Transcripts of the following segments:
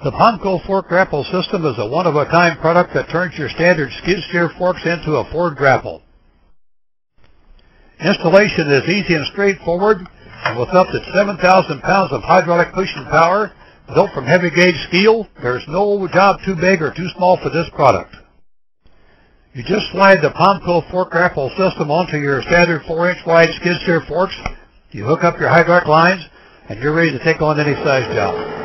The Pomco fork grapple system is a one-of-a-kind product that turns your standard skid steer forks into a Ford grapple. Installation is easy and straightforward, and with up to 7,000 pounds of hydraulic pushing power, built from heavy-gauge steel, there's no job too big or too small for this product. You just slide the Pomco fork grapple system onto your standard 4-inch wide skid steer forks, you hook up your hydraulic lines, and you're ready to take on any size job.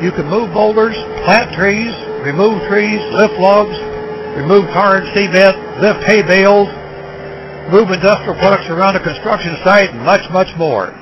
You can move boulders, plant trees, remove trees, lift logs, remove tar and cement, lift hay bales, move industrial products around a construction site, and much, much more.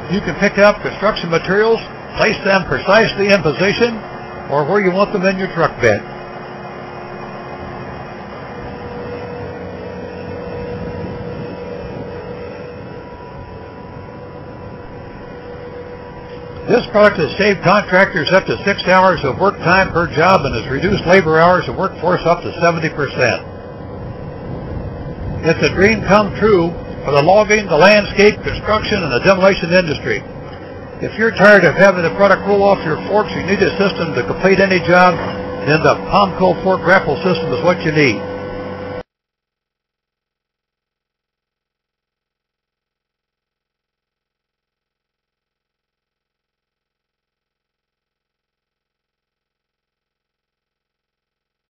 You can pick up construction materials, place them precisely in position, or where you want them in your truck bed. This product has saved contractors up to 6 hours of work time per job and has reduced labor hours of workforce up to 70%. It's a dream come true for the logging, the landscape, construction, and the demolition industry. If you're tired of having the product roll off your forks, you need a system to complete any job, then the Pomco fork grapple system is what you need.